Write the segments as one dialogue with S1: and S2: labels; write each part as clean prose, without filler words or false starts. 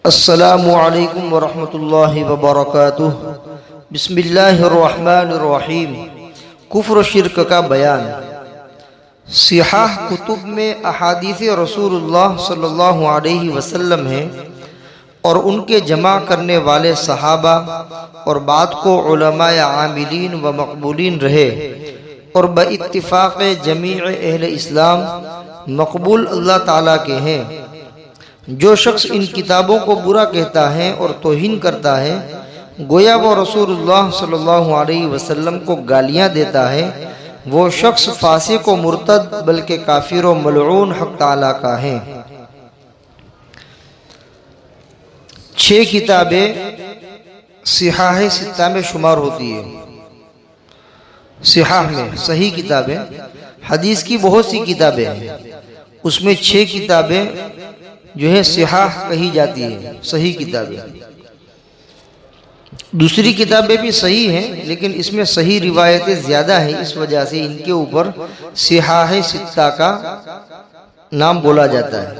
S1: अस्सलामु अलैकुम वरहमतुल्लाहि वबरकातुह। बिस्मिल्लाहिर्रहमानिर्रहीम। कुफ्र और शिर्क का बयान। सिहाह कुतुब में अहादीस रसूलुल्लाह सल्लल्लाहु अलैहि वसल्लम है और उनके जमा करने वाले सहाबा और बात को उलमाए आमिलीन व मकबूलीन रहे और बइत्तिफाक़ जमीअ अहले इस्लाम मकबूल अल्लाह ताला के हैं। जो शख्स इन किताबों को बुरा कहता है और तौहीन करता है, गोया वो रसूलुल्लाह सल्लल्लाहु अलैहि वसल्लम को गालियाँ देता है, वो शख्स फासिक व मुर्तद बल्कि काफिर व मलऊन हक़ ताला का है। 6 किताबें सिहाह सित्ता में शुमार होती है। सिहाह में सही किताबें, हदीस की बहुत सी किताबें हैं, उसमें 6 किताबें जो है सिहाह कही जाती है, सही किताबें। दूसरी किताबें भी सही हैं, लेकिन इसमें सही रिवायतें ज़्यादा हैं, इस वजह से इनके ऊपर सिहाह सित्ता का नाम बोला जाता है।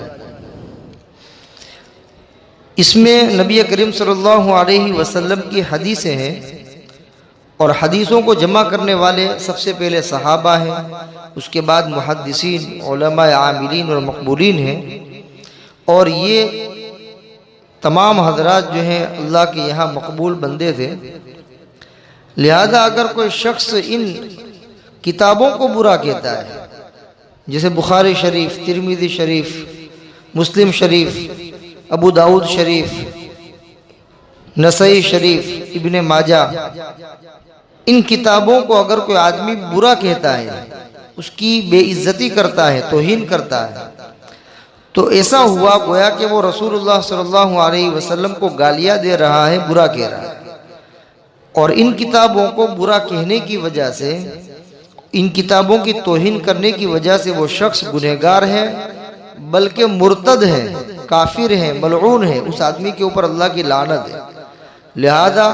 S1: इसमें नबी करीम सल्लल्लाहु अलैहि वसल्लम की हदीसें हैं और हदीसों को जमा करने वाले सबसे पहले सहाबा हैं, उसके बाद मुहद्दिसीन, उलमाए आमिलीन और मकबूलीन हैं। और ये तमाम हजरात जो हैं अल्लाह के यहाँ मकबूल बंदे थे। लिहाजा अगर कोई शख्स इन किताबों को बुरा कहता है, जैसे बुखारी शरीफ, तिरमिज़ी शरीफ, मुस्लिम शरीफ, अबू दाऊद शरीफ, नसई शरीफ, इब्ने माजा, इन किताबों को अगर कोई आदमी बुरा कहता है, उसकी बेइज्जती करता है, तौहीन करता है, तो ऐसा हुआ गोया कि वो रसूलुल्लाह सल्लल्लाहु अलैहि वसल्लम को गालियाँ दे रहा है, बुरा कह रहा है। और इन किताबों को बुरा कहने की वजह से, इन किताबों की तौहीन करने की वजह से वो शख्स गुनहगार है, बल्कि मुर्तद है, काफिर है, मलऊन है, उस आदमी के ऊपर अल्लाह की लानत है। लिहाजा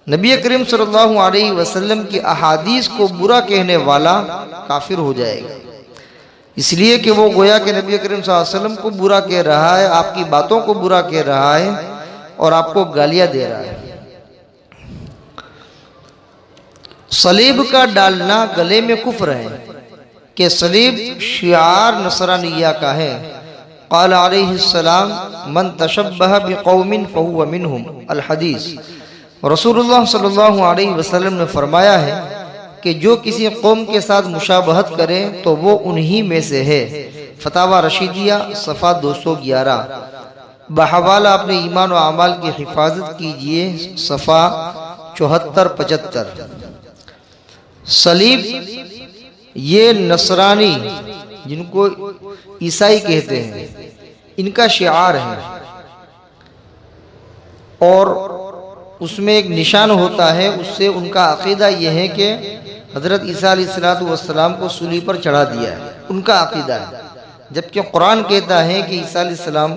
S1: नबी करीम सल्लल्लाहु अलैहि वसल्लम की अहादीस को बुरा कहने वाला काफिर हो जाएगा, इसलिए कि वो गोया कि नबी करीम सल्लल्लाहु अलैहि वसल्लम को बुरा कह रहा है, आपकी बातों को बुरा कह रहा है और आपको गालियां दे रहा है। सलीब का डालना गले में कुफ्र है कि सलीब शिआर नसरानिया का है। क़ाल अलैहिस्सलाम मन तशब्बह बिक़ौमिन फहुव मिनहुम अल हदीस। रसूलुल्लाह सल्लल्लाहु अलैहि वसल्लम ने फरमाया है कि जो किसी कौम के साथ मुशाबहत करे तो वो उन्हीं में से है। फतावा रशीदिया सफ़ा 211। बहवाला अपने ईमान व अमाल की हिफाजत कीजिए, सफ़ा 74-75। सलीब ये नसरानी जिनको ईसाई कहते हैं, इनका शिआर है और उसमें एक निशान होता है। उससे उनका अकीदा यह है कि हज़रत ईसा अलैहिस्सलाम को सूली पर चढ़ा दिया है, उनका अकीदा है। जबकि कुरान कहता है कि ईसा अलैहिस्सलाम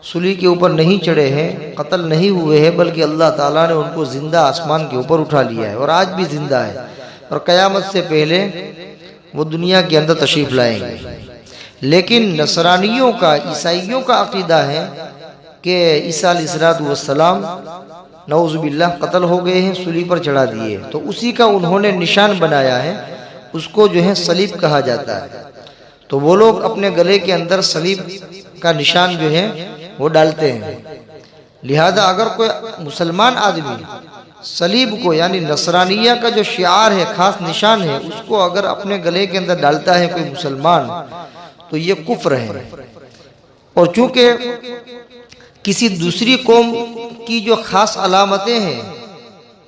S1: सूली के ऊपर नहीं चढ़े हैं, कत्ल नहीं हुए हैं, बल्कि अल्लाह ताला ने उनको ज़िंदा आसमान के ऊपर उठा लिया है और आज भी ज़िंदा है और क़यामत से पहले वो दुनिया के अंदर तशरीफ़ लाएंगे। लेकिन नसरानियों का, ईसाइयों का अकीदा है कि ईसा अलैहिस्सलाम नऊज़ुबिल्लाह कत्ल हो गए हैं, सूली पर चढ़ा दिए, तो उसी का उन्होंने निशान बनाया है, उसको जो है सलीब कहा जाता है। तो वो लोग अपने गले के अंदर सलीब का निशान जो है वो डालते हैं। लिहाजा अगर कोई मुसलमान आदमी सलीब को, यानी नसरानिया का जो शिआर है, खास निशान है, उसको अगर अपने गले के अंदर डालता है कोई मुसलमान, तो ये कुफ्र है। और चूंकि किसी दूसरी कौम की जो ख़ास अलामतें हैं,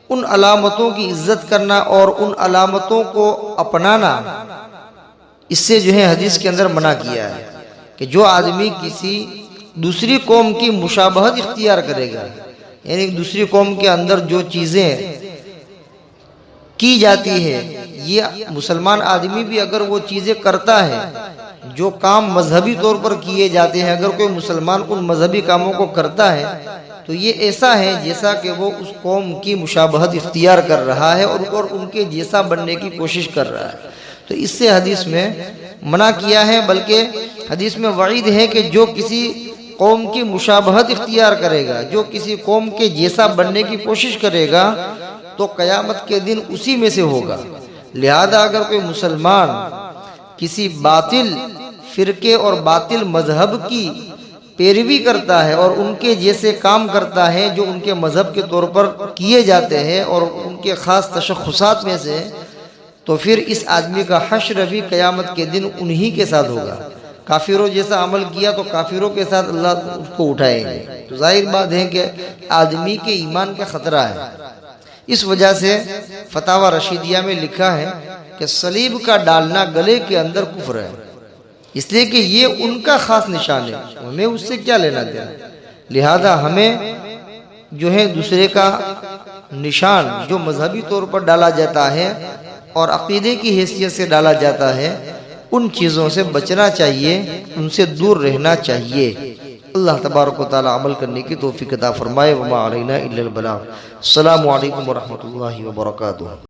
S1: उन अलामतों की इज्जत करना और उन अलामतों को अपनाना, इससे जो है हदीस के अंदर मना किया है कि जो आदमी किसी दूसरी कौम की मुशाबहत इख्तियार करेगा, यानी दूसरी कौम के अंदर जो चीज़ें की जाती है, ये मुसलमान आदमी भी अगर वो चीज़ें करता है, जो काम मजहबी तौर पर किए जाते हैं, अगर कोई मुसलमान उन मजहबी कामों को करता है, तो ये ऐसा है जैसा कि वो उस कौम की मुशाबहत इख्तियार कर रहा है और उनके जैसा बनने की कोशिश कर रहा है। तो इससे हदीस में मना किया है, बल्कि हदीस में वईद है कि जो किसी कौम की मुशाबहत इख्तियार करेगा, जो किसी कौम के जैसा बनने की कोशिश करेगा, तो क़यामत के दिन उसी में से होगा। लिहाजा अगर कोई मुसलमान किसी बातिल फिरके और बातिल मजहब की पैरवी करता है और उनके जैसे काम करता है जो उनके मजहब के तौर पर किए जाते हैं और उनके ख़ास तशख़्ख़ुसात में से, तो फिर इस आदमी का हश्र भी क़यामत के दिन उन्हीं के साथ होगा। काफिरों जैसा अमल किया तो काफिरों के साथ अल्लाह उसको उठाएंगे। तो जाहिर बात है कि आदमी के ईमान का ख़तरा है। इस वजह से फतावा रशीदिया में लिखा है कि सलीब का डालना गले के अंदर कुफ्र है, इसलिए कि ये उनका ख़ास निशान है, हमें उससे क्या लेना देना। लिहाजा हमें जो है दूसरे का निशान जो मजहबी तौर पर डाला जाता है और अक़ीदे की हैसियत से डाला जाता है, उन चीज़ों से बचना चाहिए, उनसे दूर रहना चाहिए। अल्लाह तबारक व तआला अमल करने की तौफीक अता फरमाए। वमा अलैना इल्लल बलाग। अस्सलामु अलैकुम व रहमतुल्लाहि व बरकातुहू।